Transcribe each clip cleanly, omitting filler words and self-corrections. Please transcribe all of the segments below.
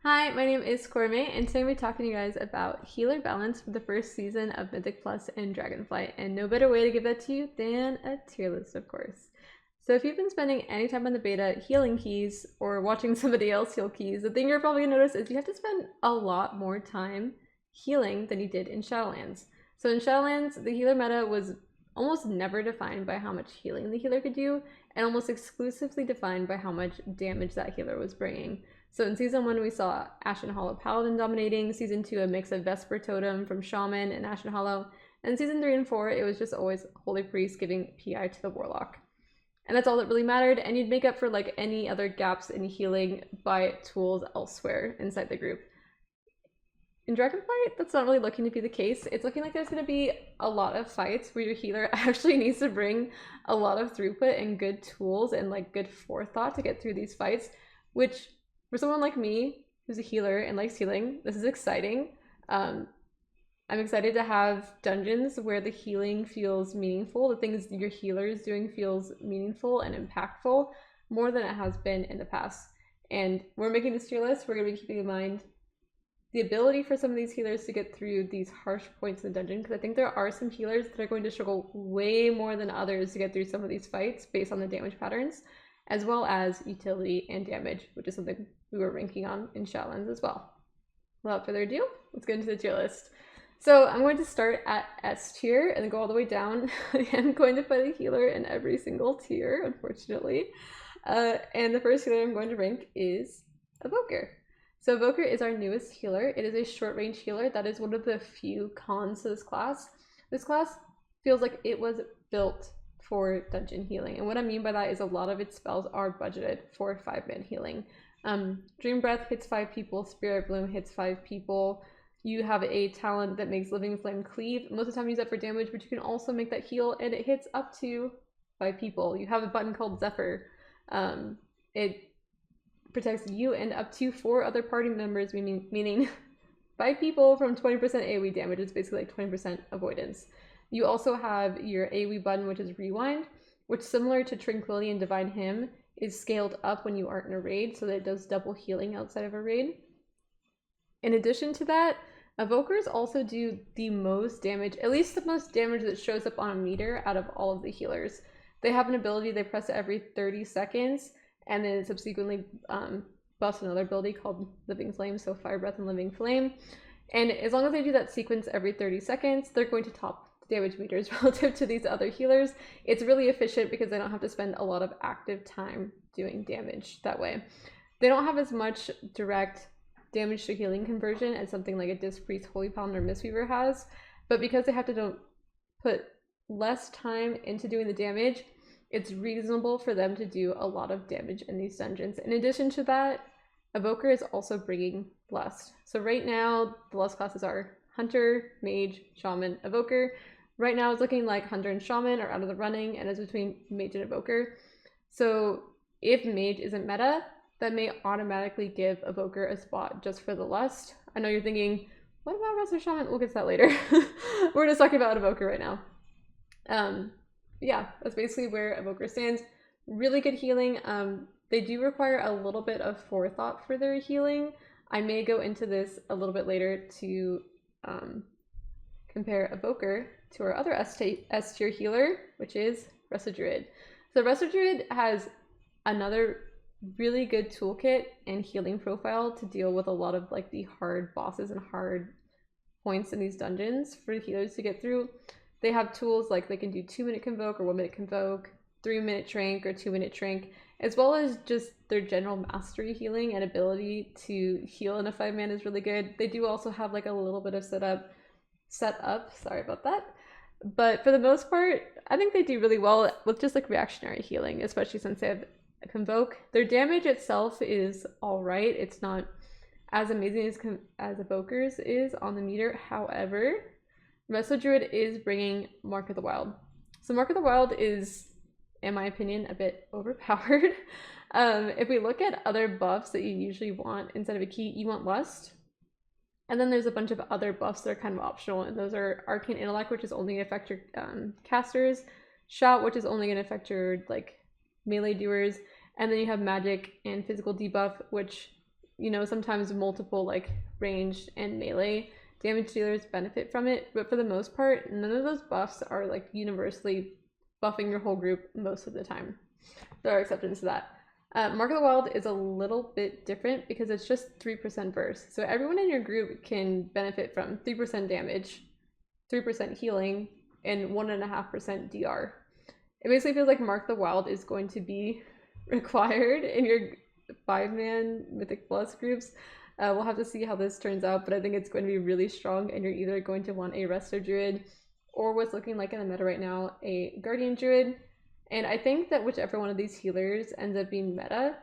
Hi, my name is Corme, and today we're talking to you guys about healer balance for the first season of Mythic Plus and Dragonflight, and no better way to give that to you than a tier list, of course. So if you've been spending any time on the beta healing keys or watching somebody else heal keys, the thing you're probably gonna notice is you have to spend a lot more time healing than you did in Shadowlands. So in Shadowlands, the healer meta was almost never defined by how much healing the healer could do, and almost exclusively defined by how much damage that healer was bringing. So in season 1, we saw Ashen Hollow Paladin dominating. Season 2, a mix of Vesper Totem from Shaman and Ashen Hollow. And season 3 and 4, it was just always Holy Priest giving PI to the Warlock. And that's all that really mattered, and you'd make up for like any other gaps in healing by tools elsewhere inside the group. In Dragonflight, that's not really looking to be the case. It's looking like there's going to be a lot of fights where your healer actually needs to bring a lot of throughput and good tools and like good forethought to get through these fights, which for someone like me who's a healer and likes healing, this is exciting. I'm excited to have dungeons where the healing feels meaningful. The things your healer is doing feels meaningful and impactful more than it has been in the past. And we're making this tier list. We're going to be keeping in mind the ability for some of these healers to get through these harsh points in the dungeon, because I think there are some healers that are going to struggle way more than others to get through some of these fights based on the damage patterns, as well as utility and damage, which is something we were ranking on in Shadowlands as well. Without further ado, let's get into the tier list. So I'm going to start at S tier and then go all the way down. I am going to fight a healer in every single tier, unfortunately. And the first healer I'm going to rank is Evoker. So Evoker is our newest healer. It is a short range healer. That is one of the few cons to this class. This class feels like it was built for dungeon healing. And what I mean by that is a lot of its spells are budgeted for 5-man healing. Dream Breath hits 5 people, Spirit Bloom hits 5 people. You have a talent that makes Living Flame cleave. Most of the time you use that for damage, but you can also make that heal, and it hits up to 5 people. You have a button called Zephyr. It protects you and up to 4 other party members, meaning 5 people from 20% AoE damage. It's basically like 20% avoidance. You also have your AoE button, which is Rewind, which, similar to Tranquility and Divine Hymn, is scaled up when you aren't in a raid, so that it does double healing outside of a raid. In addition to that, Evokers also do the most damage, at least the most damage that shows up on a meter out of all of the healers. They have an ability, they press it every 30 seconds, and then subsequently buffs another ability called Living Flame, so Fire Breath and Living Flame. And as long as they do that sequence every 30 seconds, they're going to top damage meters relative to these other healers. It's really efficient because they don't have to spend a lot of active time doing damage that way. They don't have as much direct damage to healing conversion as something like a Disc Priest, Holy Paladin, or Mistweaver has, but because they have to put less time into doing the damage, it's reasonable for them to do a lot of damage in these dungeons. In addition to that, Evoker is also bringing Lust. So right now, the Lust classes are Hunter, Mage, Shaman, Evoker. Right now it's looking like Hunter and Shaman are out of the running, and it's between Mage and Evoker. So if Mage isn't meta, that may automatically give Evoker a spot just for the Lust. I know you're thinking, what about Wrestler Shaman? We'll get to that later. We're just talking about Evoker right now. Yeah, that's basically where Evoker stands. Really good healing. They do require a little bit of forethought for their healing. I may go into this a little bit later to compare Evoker to our other S tier healer, which is Resto Druid. So Resto Druid has another really good toolkit and healing profile to deal with a lot of like the hard bosses and hard points in these dungeons for healers to get through. They have tools like they can do 2-minute Convoke or 1-minute Convoke, 3-minute Trank or 2-minute Trank, as well as just their general mastery healing and ability to heal in a 5-man is really good. They do also have like a little bit of setup, sorry about that. But for the most part, I think they do really well with just like reactionary healing, especially since they have a Convoke. Their damage itself is alright. It's not as amazing as Evoker's is on the meter. However, Resto Druid is bringing Mark of the Wild. So Mark of the Wild is, in my opinion, a bit overpowered. If we look at other buffs that you usually want instead of a key, you want Lust. And then there's a bunch of other buffs that are kind of optional, and those are Arcane Intellect, which is only going to affect your casters, Shout, which is only going to affect your like melee doers, and then you have Magic and Physical Debuff, which you know, sometimes multiple like ranged and melee damage dealers benefit from it, but for the most part, none of those buffs are like universally buffing your whole group most of the time. There are exceptions to that. Mark of the Wild is a little bit different because it's just 3% burst. So everyone in your group can benefit from 3% damage, 3% healing, and 1.5% DR. It basically feels like Mark the Wild is going to be required in your 5-man Mythic Plus groups. We'll have to see how this turns out, but I think it's going to be really strong, and you're either going to want a Resto Druid or what's looking like in the meta right now, a Guardian Druid. And I think that whichever one of these healers ends up being meta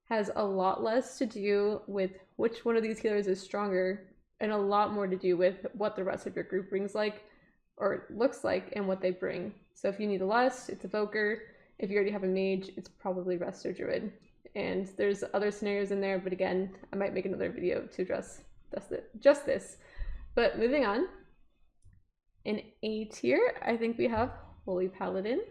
has a lot less to do with which one of these healers is stronger and a lot more to do with what the rest of your group brings like or looks like and what they bring. So if you need a Lust, it's Evoker. If you already have a Mage, it's probably Resto Druid. And there's other scenarios in there, but again, I might make another video to address just this. But moving on, in A tier, I think we have Holy Paladin.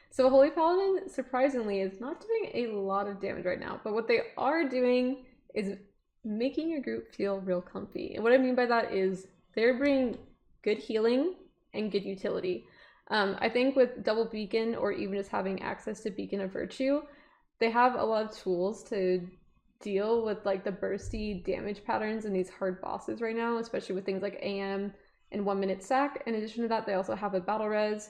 So Holy Paladin, surprisingly, is not doing a lot of damage right now, but what they are doing is making your group feel real comfy. And what I mean by that is they're bringing good healing and good utility. I think with double beacon or even just having access to Beacon of Virtue, they have a lot of tools to deal with like the bursty damage patterns in these hard bosses right now, especially with things like AM and 1-minute sack. In addition to that, they also have a battle res.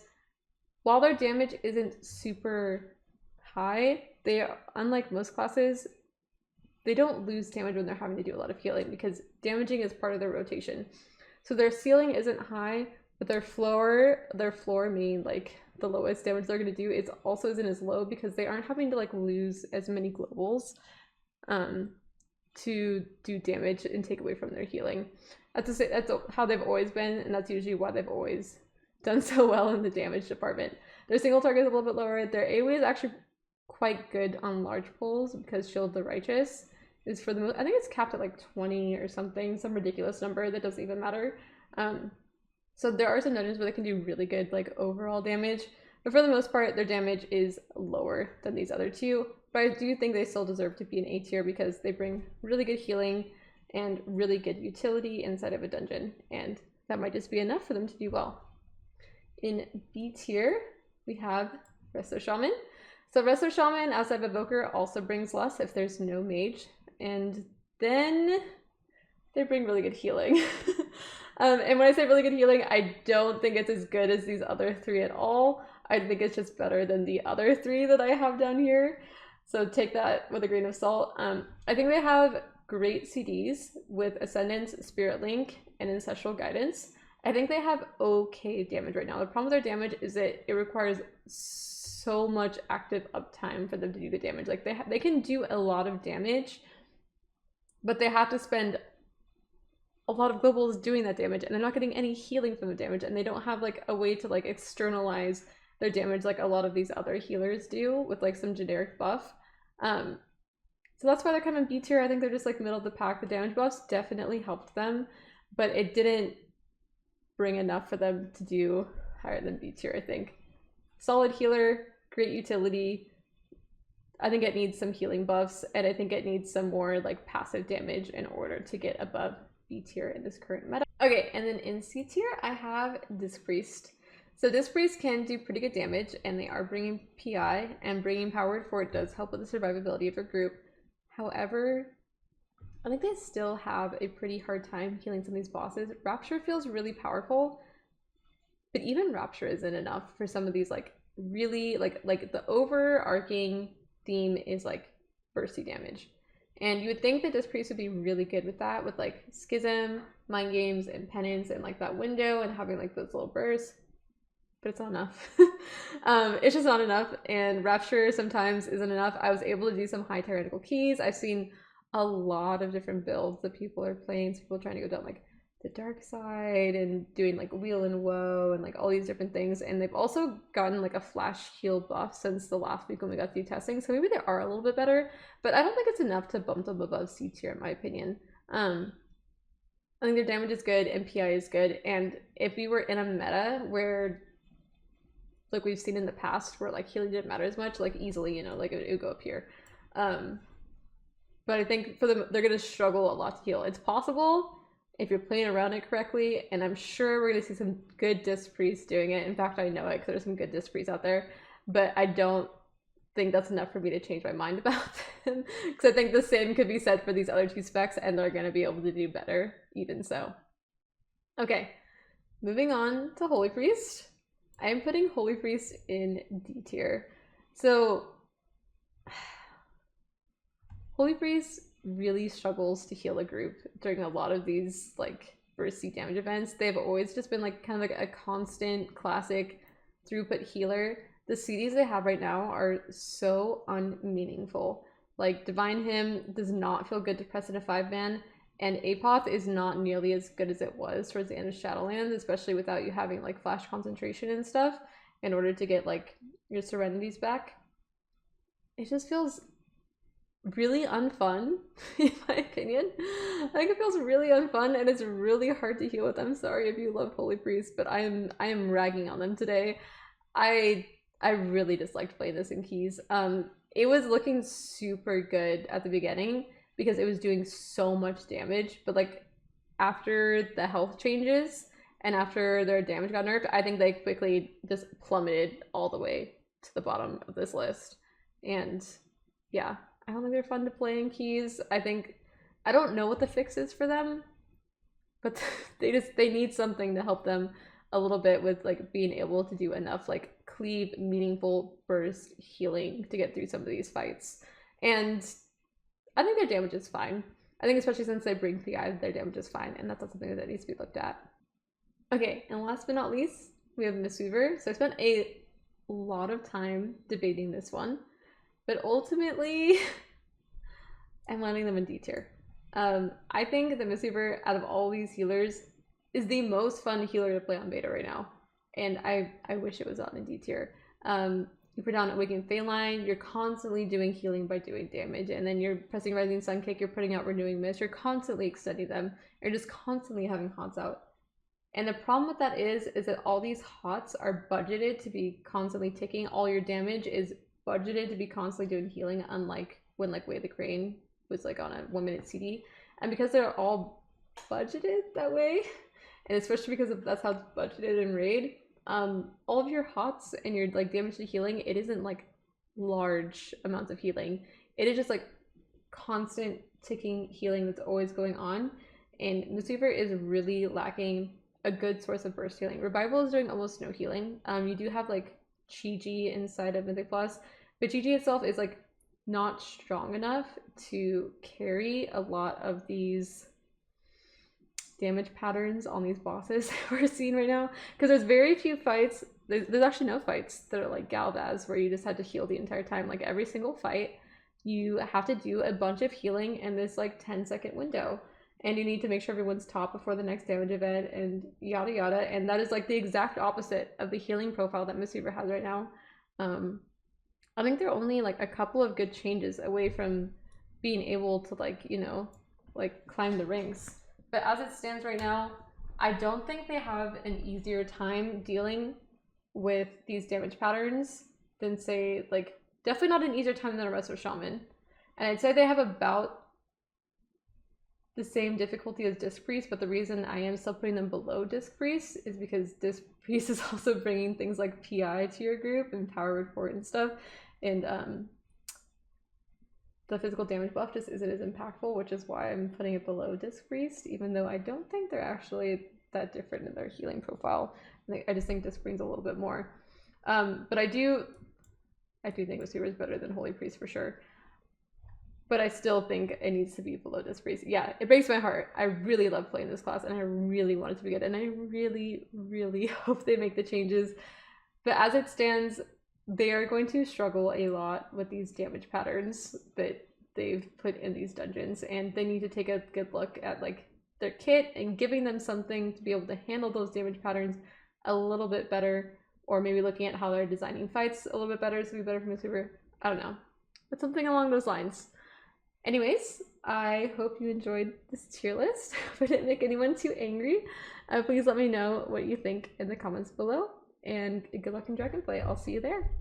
While their damage isn't super high, they, unlike most classes, they don't lose damage when they're having to do a lot of healing because damaging is part of their rotation. So their ceiling isn't high, but their floor meaning like the lowest damage they're going to do, it also isn't as low because they aren't having to like lose as many globals to do damage and take away from their healing. That's how they've always been, and that's usually why they've always done so well in the damage department. Their single target is a little bit lower. Their AoE is actually quite good on large pulls because Shield the Righteous is for the most, I think it's capped at like 20 or something, some ridiculous number that doesn't even matter. So there are some dungeons where they can do really good like overall damage, but for the most part their damage is lower than these other two. But I do think they still deserve to be an A tier because they bring really good healing and really good utility inside of a dungeon, and that might just be enough for them to do well. In B tier, we have Resto Shaman. So Resto Shaman, outside of Evoker, also brings less if there's no mage, and then they bring really good healing. And when I say really good healing, I don't think it's as good as these other three at all. I think it's just better than the other three that I have down here. So take that with a grain of salt. I think they have great CDs with Ascendance, Spirit Link, and Ancestral Guidance. I think they have okay damage right now. The problem with their damage is that it requires so much active uptime for them to do the damage. Like they can do a lot of damage, but they have to spend a lot of globals doing that damage, and they're not getting any healing from the damage, and they don't have like a way to like externalize their damage like a lot of these other healers do with like some generic buff. So that's why they're kind of B tier. I think they're just like middle of the pack. The damage buffs definitely helped them, but it didn't bring enough for them to do higher than B tier, I think. Solid healer, great utility. I think it needs some healing buffs, and I think it needs some more like passive damage in order to get above B tier in this current meta. Okay, and then in C tier, I have Disc Priest. So Disc Priest can do pretty good damage, and they are bringing PI, and bringing Powered 4 does help with the survivability of your group. However, I think they still have a pretty hard time healing some of these bosses. Rapture feels really powerful, but even Rapture isn't enough for some of these like really like the overarching theme is like bursty damage. And you would think that Disc Priest would be really good with that, with like Schism, Mind Games, and Penance, and like that window and having like those little bursts, but it's not enough. It's just not enough, and Rapture sometimes isn't enough. I was able to do some high tyrannical keys. I've seen a lot of different builds that people are playing, so people trying to go down like the dark side and doing like Wheel and Woe and like all these different things, and they've also gotten like a flash heal buff since the last week when we got through testing, so maybe they are a little bit better, but I don't think it's enough to bump them above C tier in my opinion. I think their damage is good and PI is good, and if we were in a meta where like we've seen in the past where like healing didn't matter as much, like easily, you know, like it would go up here. but I think for them, they're going to struggle a lot to heal. It's possible if you're playing around it correctly, and I'm sure we're going to see some good disc priests doing it. In fact, I know it because there's some good disc priests out there, but I don't think that's enough for me to change my mind about them, because I think the same could be said for these other two specs, and they're going to be able to do better even so. Okay, moving on to Holy Priest. I am putting Holy Priest in D tier. So Holy Priest really struggles to heal a group during a lot of these like burst C damage events. They've always just been like kind of like a constant classic throughput healer. The CDs they have right now are so unmeaningful. Like Divine Hymn does not feel good to press in a 5-man, and Apoth is not nearly as good as it was towards the end of Shadowlands, especially without you having like flash concentration and stuff in order to get like your Serenities back. It just feels really unfun, in my opinion. I think it feels really unfun, and it's really hard to heal with. I'm sorry if you love Holy Priest, but I am ragging on them today. I really disliked playing this in Keys. It was looking super good at the beginning because it was doing so much damage, but like after the health changes and after their damage got nerfed, I think they quickly just plummeted all the way to the bottom of this list. And yeah, I don't think they're fun to play in Keys. I don't know what the fix is for them, but they need something to help them a little bit with like being able to do enough like cleave meaningful burst healing to get through some of these fights. And I think their damage is fine. I think especially since they bring PI, their damage is fine, and that's not something that needs to be looked at. Okay, and last but not least, we have Mistweaver. So I spent a lot of time debating this one, but ultimately I'm landing them in D tier. I think the Mistweaver, out of all these healers, is the most fun healer to play on beta right now, and I wish it was on in D tier. You put down Awakened Phalanx, you're constantly doing healing by doing damage, and then you're pressing Rising Sun Kick, you're putting out Renewing Mist, you're constantly extending them, you're just constantly having HOTS out. And the problem with that is that all these HOTS are budgeted to be constantly ticking. All your damage is budgeted to be constantly doing healing, unlike when like Way of the Crane was like on a 1-minute CD. And because they're all budgeted that way, and especially because that's how it's budgeted in Raid, all of your HOTS and your like damage to healing, it isn't like large amounts of healing. It is just like constant ticking healing that's always going on. And Mistweaver is really lacking a good source of burst healing. Revival is doing almost no healing. You do have like Chi-Ji inside of Mythic Plus, but Chi-Ji itself is like not strong enough to carry a lot of these damage patterns on these bosses we're seeing right now, because there's very few fights, there's actually no fights that are like Galvaz where you just had to heal the entire time. Like every single fight you have to do a bunch of healing in this like 10-second window, and you need to make sure everyone's top before the next damage event and yada yada, and that is like the exact opposite of the healing profile that Mistweaver has right now. I think they're only like a couple of good changes away from being able to like, you know, like climb the ranks. But as it stands right now, I don't think they have an easier time dealing with these damage patterns than say, like, definitely not an easier time than a Resto Shaman. And I'd say they have about the same difficulty as Disc Priest, but the reason I am still putting them below Disc Priest is because Disc Priest is also bringing things like PI to your group and Power Report and stuff. And the physical damage buff just isn't as impactful, which is why I'm putting it below Disc Priest, even though I don't think they're actually that different in their healing profile. I just think Disc brings a little bit more. But I do think Mistweaver is better than Holy Priest for sure. But I still think it needs to be below Disc Priest. Yeah, it breaks my heart. I really love playing this class, and I really want it to be good, and I really, really hope they make the changes. But as it stands, they are going to struggle a lot with these damage patterns that they've put in these dungeons, and they need to take a good look at like their kit and giving them something to be able to handle those damage patterns a little bit better, or maybe looking at how they're designing fights a little bit better to be better for Mistweaver. I don't know, but something along those lines. Anyways, I hope you enjoyed this tier list. If I didn't make anyone too angry, please let me know what you think in the comments below, and good luck in Dragonflight. I'll see you there.